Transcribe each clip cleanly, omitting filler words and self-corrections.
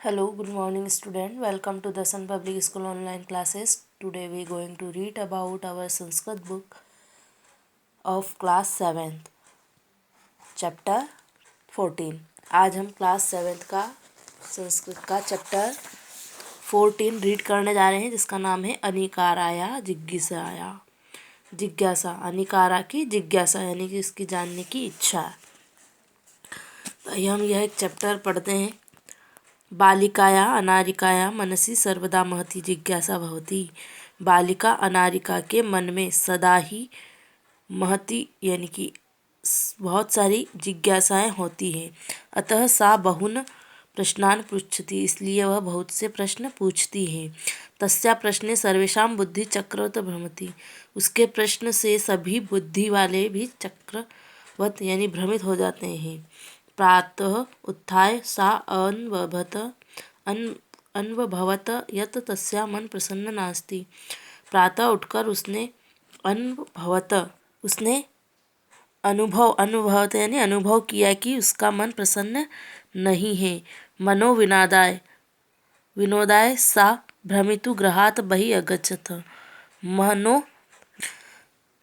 Hello, good morning student. Welcome to the Sun Public School online classes. Today we are going to read about our Sanskrit book of class 7th, chapter 14. आज हम class 7th का संस्कृत का chapter 14 read करने जा रहे हैं, जिसका नाम है अनिकाराया जिज्ञासाया। जिज्ञासा, अनिकारा की जिज्ञासा यानी कि इसकी जानने की इच्छा। तो हम यह एक चैप्टर पढ़ते हैं। बालिकाया अनारिकाया मनसि सर्वदा महती जिज्ञासा भवति। बालिका अनारिका के मन में सदा ही महती यानी कि बहुत सारी जिज्ञासाएं होती हैं। अतः सा बहुन प्रश्नान पृच्छति, इसलिए वह बहुत से प्रश्न पूछती है। तस्या प्रश्ने सर्वेषां बुद्धि चक्रवत भ्रमति, उसके प्रश्न से सभी बुद्धि वाले भी चक्रवत यानी भ्रमित हो जाते हैं। प्रातः उत्थाय सा अन्वभवत यत् तस्या मन प्रसन्न नास्ति। प्रातः उठकर उसने अनुभवत यानी अनुभव किया कि उसका मन प्रसन्न नहीं है। विनोदाय सा भ्रमितु गृहात् बहिः अगच्छत्।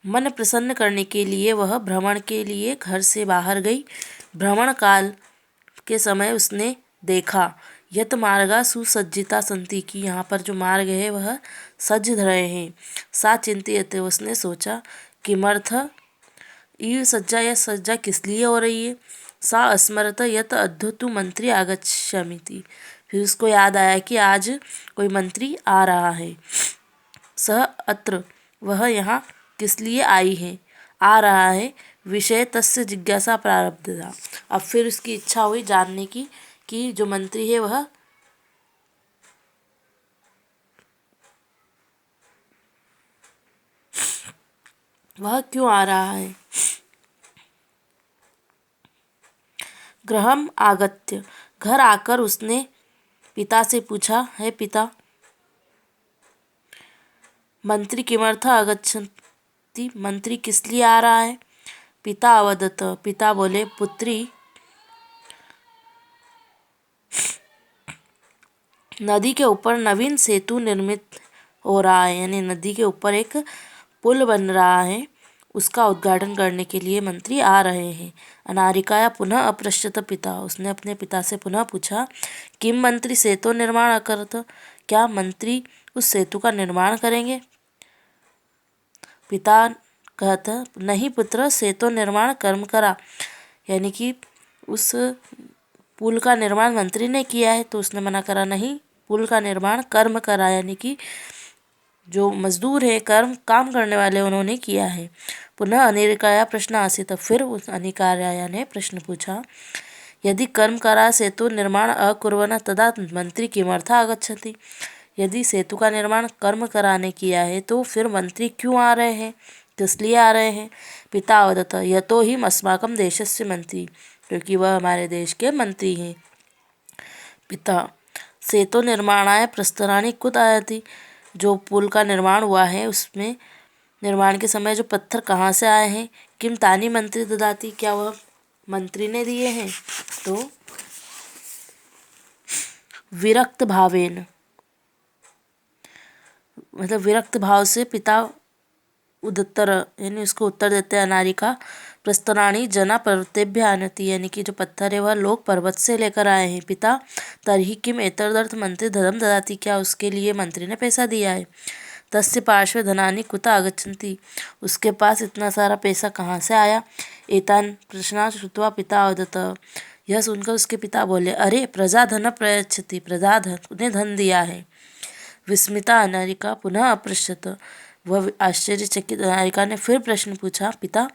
मन प्रसन्न करने के लिए वह भ्रमण के लिए घर से बाहर गई। भ्रमण काल के समय उसने देखा यत मार्गा सुसज्जिता संति, की यहाँ पर जो मार्ग है वह सज रहे हैं। सा चिंतित, उसने सोचा किमर्थ ये सज्जा, यह सज्जा किस लिए हो रही है। सा स्मरत यत अद्य तु मंत्री आगच्छामीति, फिर उसको याद आया कि आज कोई मंत्री आ रहा है। सह अत्र, वह यहाँ किस लिए आई है, आ रहा है। विषय तस्य जिज्ञासा प्रारब्धा, अब फिर उसकी इच्छा हुई जानने की कि जो मंत्री है वह क्यों आ रहा है। गृहम आगत्य, घर आकर उसने पिता से पूछा, है पिता, मंत्री किमर्थ आगच्छति, मंत्री किस लिए आ रहा है। पिता अवदत, पिता बोले, पुत्री नदी के ऊपर नवीन सेतु निर्मित हो रहा है, यानी नदी के ऊपर एक पुल बन रहा है, उसका उद्घाटन करने के लिए मंत्री आ रहे हैं। अनारिकाया पुनः अपृच्छत पिता, उसने अपने पिता से पुनः पूछा, किम मंत्री सेतु निर्माण अकरत, क्या मंत्री उस सेतु का निर्माण करेंगे। पिता कहता, नहीं पुत्र, सेतु निर्माण कर्म करा, यानी कि उस पुल का निर्माण मंत्री ने किया है, तो उसने मना करा, नहीं, पुल का निर्माण कर्म करा, यानी कि जो मजदूर है, काम करने वाले, उन्होंने किया है। पुनः अनिकाया प्रश्न आसीत, फिर उस अनिकाया ने प्रश्न पूछा, यदि कर्म करा सेतु निर्माण अकुर्वन् तदा मंत्री किमर्था आगच्छति, यदि सेतु का निर्माण कर्म कराने किया है तो फिर मंत्री क्यों आ रहे हैं, किस लिए आ रहे हैं। पिता अवदत, यतो हि अस्माकं देशस्य मंत्री, क्योंकि वह हमारे देश के मंत्री हैं। पिता, सेतु निर्माणाय प्रस्तराणि कुत आयाति, जो पुल का निर्माण हुआ है उसमें निर्माण के समय जो पत्थर कहाँ से आए हैं। किम तानी मंत्री ददाति, क्या वह मंत्री ने दिए हैं। तो विरक्त भावेन, मतलब विरक्त भाव से पिता उत्तर यानी उसको उत्तर देते हैं। अनारिका प्रस्तराणी जना पर्वतेभ्य आनति, यानी कि जो पत्थर है वह लोग पर्वत से लेकर आए हैं। पिता, तर्हि किम एतदर्थ मंत्री धनम ददाति, क्या उसके लिए मंत्री ने पैसा दिया है। तस्य पार्श्वे धनानि कुत आगच्छन्ति, उसके पास इतना सारा पैसा कहाँ से आया। एतान प्रश्नान् श्रुत्वा पिता अवदत, यह सुनकर उसके पिता बोले, अरे प्रजा धन प्रयच्छति, प्रजा ने धन दिया है। विस्मिता अनारिका पुनः अपृच्छत, वह आश्चर्यचकित अनारिका ने फिर प्रश्न पूछा, पिता,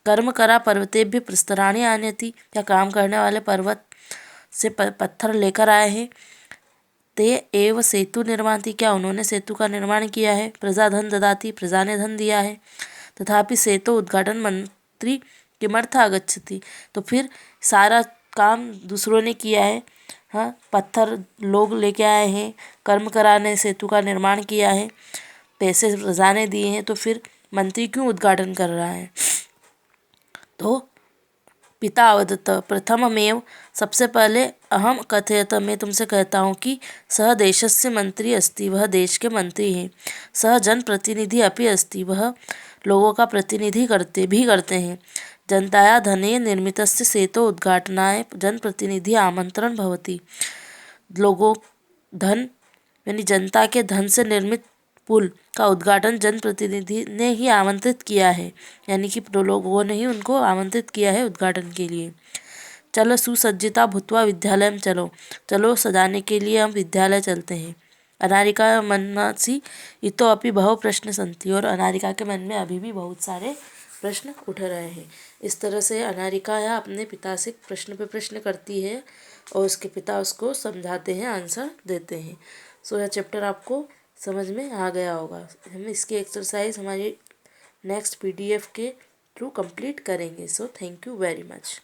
कर्म करा पर्वतेभ्य प्रस्तराणि आनयति, क्या काम करने वाले पर्वत से पत्थर लेकर आए हैं। ते एव सेतु निर्माति, क्या उन्होंने सेतु का निर्माण किया है। प्रजा धन ददाति, प्रजा ने धन दिया है। तथापि सेतु उद्घाटन मंत्री किमर्थ आगच्छति, तो फिर सारा काम दूसरों ने किया है। हाँ, पत्थर लोग लेके आए हैं, कर्म कराने सेतु का निर्माण किया है, पैसे प्रजा ने दिए हैं, तो फिर मंत्री क्यों उद्घाटन कर रहा है। तो पिता अवदत, प्रथममेव सबसे पहले अहम कथयत, मैं तुमसे कहता हूँ कि सः देशस्य मंत्री अस्ति, वह देश के मंत्री हैं। सः जनप्रतिनिधि अपि अस्ति, वह लोगों का प्रतिनिधि करते हैं। जनताया धनेन निर्मितस्य सेतोः उद्घाटनाय जनप्रतिनिधि आमंत्रण भवति। लोगों धन यानी जनता के धन से निर्मित पुल का उद्घाटन जनप्रतिनिधि ने ही आमंत्रित किया है, यानी कि लोगों ने ही उनको आमंत्रित किया है उद्घाटन के लिए। चलो सुसज्जिता भूत्वा विद्यालयं चलो, चलो सजाने के लिए हम विद्यालय चलते हैं। अनारिका मनसि इतोपि बहवः प्रश्न सन्ति, और अनारिका के मन में अभी भी बहुत सारे प्रश्न उठ रहे हैं। इस तरह से अनारिका या अपने पिता से प्रश्न पे प्रश्न करती है और उसके पिता उसको समझाते हैं, आंसर देते हैं। सो यह चैप्टर आपको समझ में आ गया होगा। हम इसकी एक्सरसाइज हमारी नेक्स्ट PDF के थ्रू कंप्लीट करेंगे। So thank you very much.